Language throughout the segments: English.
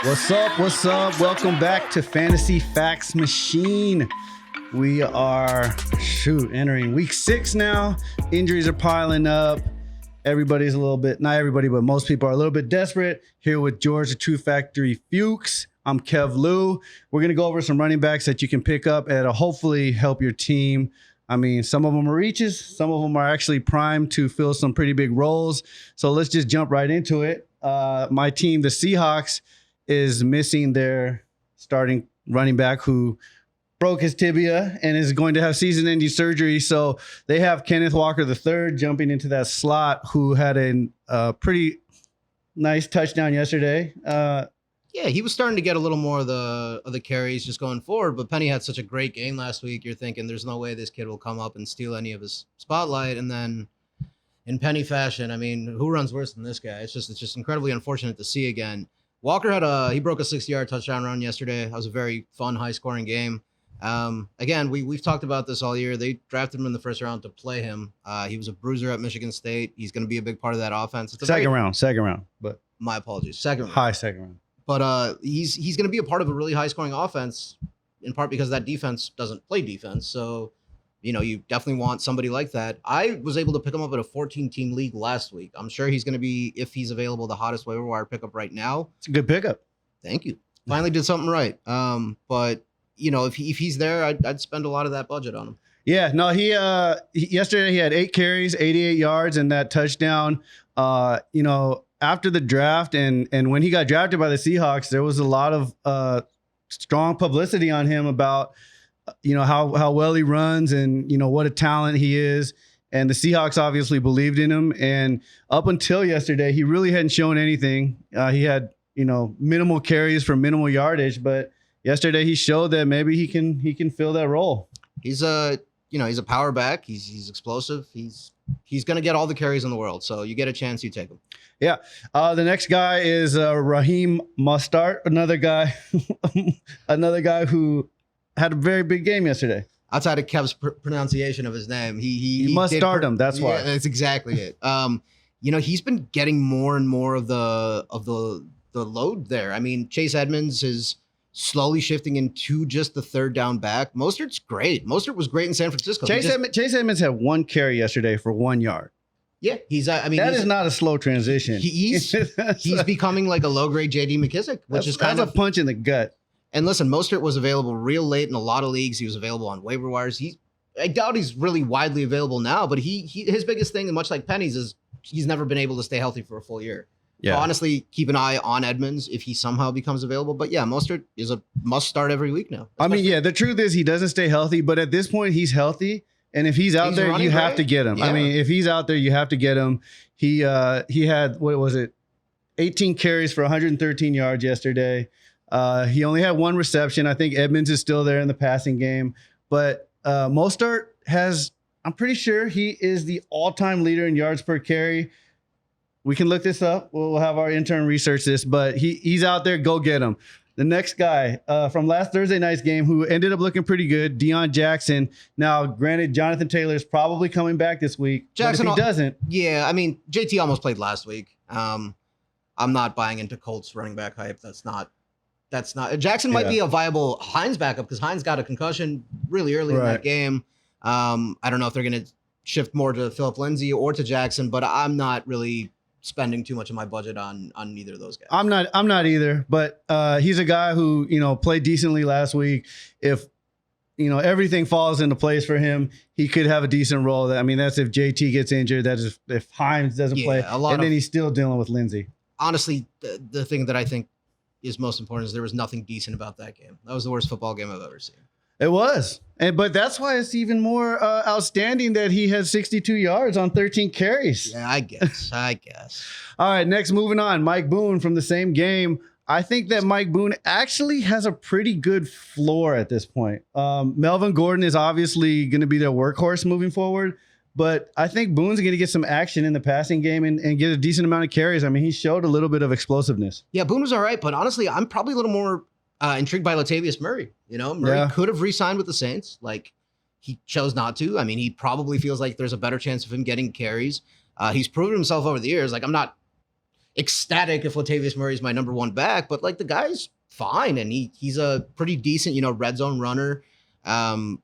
What's up? What's up? Welcome back to Fantasy Facts Machine. We are, entering week 6 now. Injuries are piling up. Everybody's a little bit, not everybody, but most people are a little bit desperate. Here with George, the True Factory Fuchs. I'm Kev Lou. We're going to go over some running backs that you can pick up and hopefully help your team. I mean, some of them are reaches. Some of them are actually primed to fill some pretty big roles. So let's just jump right into it. My team, the Seahawks, is missing their starting running back who broke his tibia and is going to have season-ending surgery. So they have Kenneth Walker III jumping into that slot, who had a pretty nice touchdown yesterday. Yeah, he was starting to get a little more of the carries just going forward, but Penny had such a great game last week. You're thinking there's no way this kid will come up and steal any of his spotlight. And then in Penny fashion, I mean, who runs worse than this guy? It's just incredibly unfortunate to see again. Walker he broke a 60-yard touchdown run yesterday. That was a very fun, high-scoring game. Again, we've talked about this all year. They drafted him in the first round to play him. He was a bruiser at Michigan State. He's going to be a big part of that offense. It's second round, but my apologies. Second round. But he's going to be a part of a really high-scoring offense, in part because that defense doesn't play defense. So, you definitely want somebody like that. I was able to pick him up at a 14-team league last week. I'm sure he's going to be, if he's available, the hottest waiver wire pickup right now. It's a good pickup. Thank you. Finally did something right. But if he's there, I'd spend a lot of that budget on him. Yeah, no, he yesterday he had 8 carries, 88 yards, and that touchdown. After the draft and when he got drafted by the Seahawks, there was a lot of strong publicity on him about how well he runs and what a talent he is. And the Seahawks obviously believed in him. And up until yesterday, he really hadn't shown anything. He had minimal carries for minimal yardage, but yesterday he showed that maybe he can fill that role. He's a power back. He's explosive. He's going to get all the carries in the world. So you get a chance, you take him. Yeah. The next guy is Raheem Mostert, another guy who had a very big game yesterday. Outside of Kev's pronunciation of his name, he must start him. That's why. Yeah, that's exactly it. He's been getting more and more of the load there. I mean, Chase Edmonds is slowly shifting into just the third down back. Mostert's great. Mostert was great in San Francisco. Chase Edmonds had 1 carry yesterday for 1 yard. Yeah, that is not a slow transition. He's becoming like a low-grade J.D. McKissick, which is kind of a punch in the gut. And listen, Mostert was available real late in a lot of leagues. He was available on waiver wires. I doubt he's really widely available now, but his biggest thing, much like Penny's, is he's never been able to stay healthy for a full year. Yeah. So honestly, keep an eye on Edmonds if he somehow becomes available. But yeah, Mostert is a must start every week now. I mean, yeah, the truth is he doesn't stay healthy, but at this point he's healthy. And if he's out there, you have to get him. Yeah. I mean, if he's out there, you have to get him. He had, 18 carries for 113 yards yesterday. He only had 1 reception. I think Edmonds is still there in the passing game. But Mostert I'm pretty sure he is the all-time leader in yards per carry. We can look this up. We'll have our intern research this, but he's out there. Go get him. The next guy from last Thursday night's game who ended up looking pretty good, Deon Jackson. Now, granted, Jonathan Taylor is probably coming back this week. Jackson, but if he doesn't. Yeah, I mean, JT almost played last week. I'm not buying into Colts running back hype. That's not. Jackson might be a viable Hines backup because Hines got a concussion really early in that game. I don't know if they're going to shift more to Phillip Lindsay or to Jackson, but I'm not really spending too much of my budget on neither of those guys. I'm not either, but he's a guy who, played decently last week. If, everything falls into place for him, he could have a decent role. I mean, that's if JT gets injured, that is if Hines doesn't play, and then he's still dealing with Lindsay. Honestly, the thing that I think is most important is there was nothing decent about that game. That was the worst football game I've ever seen. It was. But that's why it's even more outstanding that he had 62 yards on 13 carries. Yeah, I guess. All right, next, moving on. Mike Boone from the same game. I think that Mike Boone actually has a pretty good floor at this point. Melvin Gordon is obviously going to be their workhorse moving forward, but I think Boone's going to get some action in the passing game and get a decent amount of carries. I mean, he showed a little bit of explosiveness. Yeah, Boone was all right, but honestly, I'm probably a little more intrigued by Latavius Murray. Murray could have re-signed with the Saints. Like, he chose not to. I mean, he probably feels like there's a better chance of him getting carries. He's proven himself over the years. Like, I'm not ecstatic if Latavius Murray is my number one back, but like the guy's fine. And he's a pretty decent, red zone runner.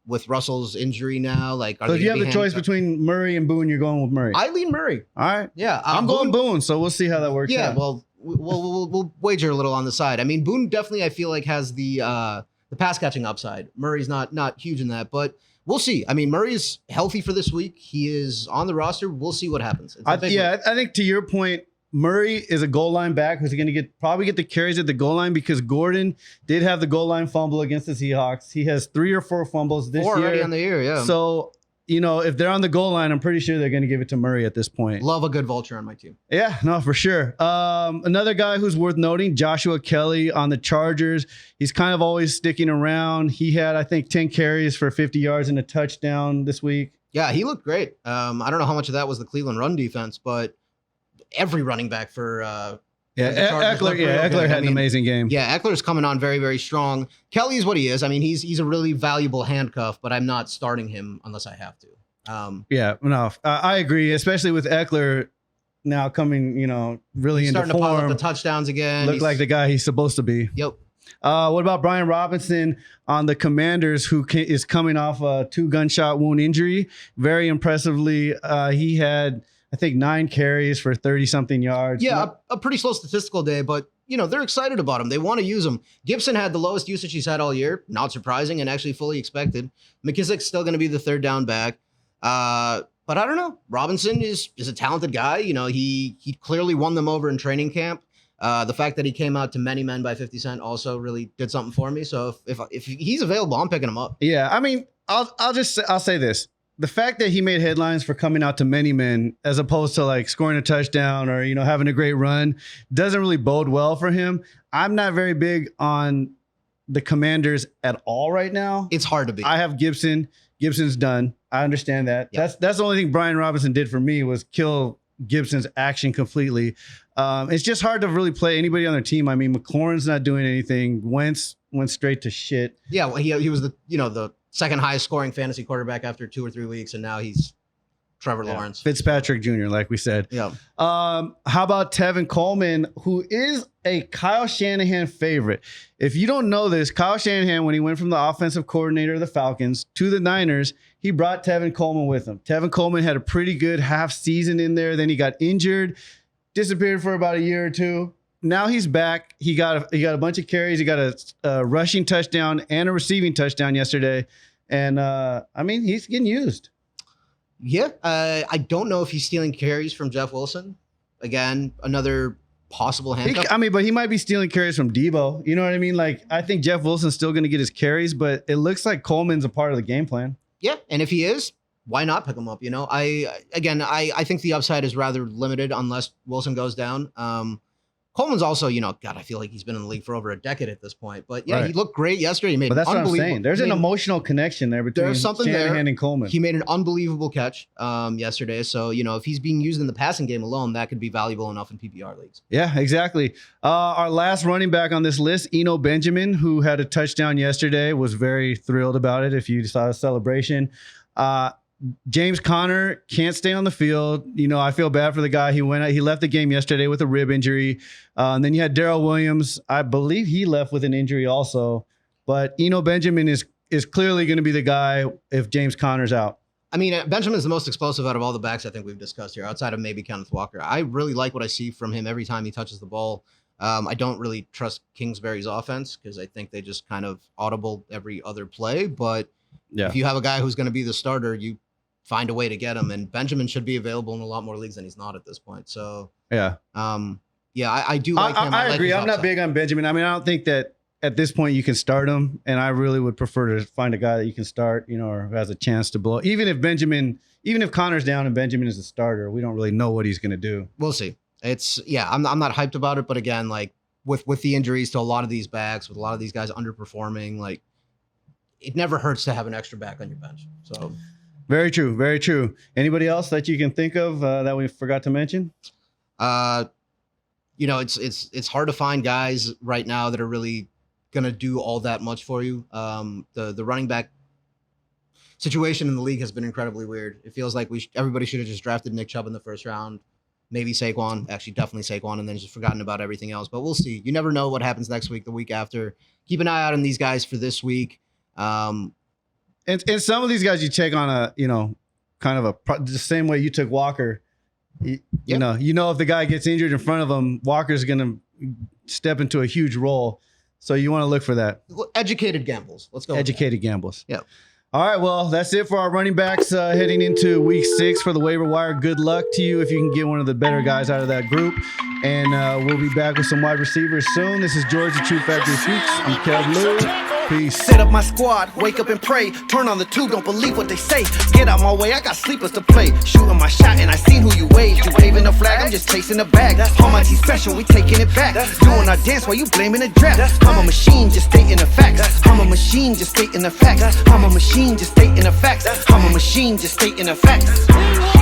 With Russell's injury now, like, so if you have the choice between Murray and Boone, you're going with Murray. I lean Murray. All right. Yeah. I'm going Boone, so we'll see how that works out. Yeah, well, we'll wager a little on the side. I mean, Boone definitely, I feel like, has the pass catching upside. Murray's not huge in that, but we'll see. I mean, Murray is healthy for this week. He is on the roster. We'll see what happens. I think to your point, Murray is a goal line back who's going to probably get the carries at the goal line because Gordon did have the goal line fumble against the Seahawks. He has 3 or 4 fumbles this year. 4 already on the year, yeah. So, if they're on the goal line, I'm pretty sure they're going to give it to Murray at this point. Love a good vulture on my team. Yeah, no, for sure. Another guy who's worth noting, Joshua Kelley on the Chargers. He's kind of always sticking around. He had, I think, 10 carries for 50 yards and a touchdown this week. Yeah, he looked great. I don't know how much of that was the Cleveland run defense, but every running back for Eckler had an amazing game. Yeah, Eckler's coming on very, very strong. Kelley is what he is. I mean, he's a really valuable handcuff, but I'm not starting him unless I have to. I agree, especially with Eckler now coming, really he's into starting form. To pile up the touchdowns again. Look like the guy he's supposed to be. Yep. What about Brian Robinson on the Commanders, who is coming off a 2 gunshot wound injury? Very impressively, he had, I think, 9 carries for 30-something yards. Yeah, a pretty slow statistical day, but, they're excited about him. They want to use him. Gibson had the lowest usage he's had all year. Not surprising and actually fully expected. McKissick's still going to be the 3rd down back. But I don't know. Robinson is a talented guy. He clearly won them over in training camp. The fact that he came out to many men by 50 Cent also really did something for me. So if he's available, I'm picking him up. Yeah, I mean, I'll say this. The fact that he made headlines for coming out to many men as opposed to like scoring a touchdown or, having a great run doesn't really bode well for him. I'm not very big on the Commanders at all right now. It's hard to be. I have Gibson. Gibson's done. I understand that. Yep. That's the only thing Brian Robinson did for me was kill Gibson's action completely. It's just hard to really play anybody on their team. I mean, McLaurin's not doing anything. Wentz went straight to shit. Yeah, well, he was the second highest scoring fantasy quarterback after 2 or 3 weeks, and now he's Trevor Lawrence. Fitzpatrick Jr., like we said. Yeah. How about Tevin Coleman, who is a Kyle Shanahan favorite? If you don't know this, Kyle Shanahan, when he went from the offensive coordinator of the Falcons to the Niners, he brought Tevin Coleman with him. Tevin Coleman had a pretty good half season in there. Then he got injured, disappeared for about a year or 2. Now he's back. He got a bunch of carries. He got a rushing touchdown and a receiving touchdown yesterday. And, he's getting used. Yeah. I don't know if he's stealing carries from Jeff Wilson. Again, another possible handcuff. But he might be stealing carries from Debo. You know what I mean? Like, I think Jeff Wilson's still going to get his carries, but it looks like Coleman's a part of the game plan. Yeah. And if he is, why not pick him up? I think the upside is rather limited unless Wilson goes down. Coleman's also, I feel like he's been in the league for over a decade at this point. But yeah, He looked great yesterday. He made that's what I'm saying. There's an emotional connection there between Shanahan and Coleman. He made an unbelievable catch yesterday. So, if he's being used in the passing game alone, that could be valuable enough in PPR leagues. Yeah, exactly. Our last running back on this list, Eno Benjamin, who had a touchdown yesterday, was very thrilled about it if you saw the celebration. James Conner can't stay on the field. I feel bad for the guy. He left the game yesterday with a rib injury. And then you had Darrell Williams. I believe he left with an injury also. But Eno Benjamin is clearly going to be the guy if James Conner's out. I mean, Benjamin's the most explosive out of all the backs I think we've discussed here, outside of maybe Kenneth Walker. I really like what I see from him every time he touches the ball. I don't really trust Kingsbury's offense because I think they just kind of audible every other play. But if you have a guy who's going to be the starter, you find a way to get him, and Benjamin should be available in a lot more leagues than he's not at this point. So I do like him. I agree. I'm not big on Benjamin. I mean, I don't think that at this point you can start him, and I really would prefer to find a guy that you can start, or who has a chance to blow. Even if Connor's down and Benjamin is a starter, we don't really know what he's going to do. We'll see. I'm not hyped about it, but again, like with the injuries to a lot of these backs, with a lot of these guys underperforming, like it never hurts to have an extra back on your bench. So. Very true. Very true. Anybody else that you can think of that we forgot to mention? It's hard to find guys right now that are really going to do all that much for you. The running back situation in the league has been incredibly weird. It feels like everybody should have just drafted Nick Chubb in the first round. Maybe Saquon, actually definitely Saquon, and then just forgotten about everything else. But we'll see. You never know what happens next week, the week after. Keep an eye out on these guys for this week. And some of these guys you take on a, kind of the same way you took Walker. You know if the guy gets injured in front of him, Walker's going to step into a huge role. So you want to look for that. Educated gambles. Let's go. Educated gambles. Yeah. All right, well, that's it for our running backs heading into week 6 for the waiver wire. Good luck to you if you can get one of the better guys out of that group. And we'll be back with some wide receivers soon. This is George, the True Factory Freaks. I'm Kev Lou. Peace. Set up my squad, wake up and pray. Turn on the tube, don't believe what they say. Get out my way, I got sleepers to play. Shooting my shot and I seen who you waved. You waving the flag, I'm just chasing the bag. All my team special, we taking it back. Doing our dance while you blaming the draft. I'm a machine, just stating the facts. I'm a machine, just stating the facts. I'm a machine, just stating the facts. I'm a machine, just stating the facts.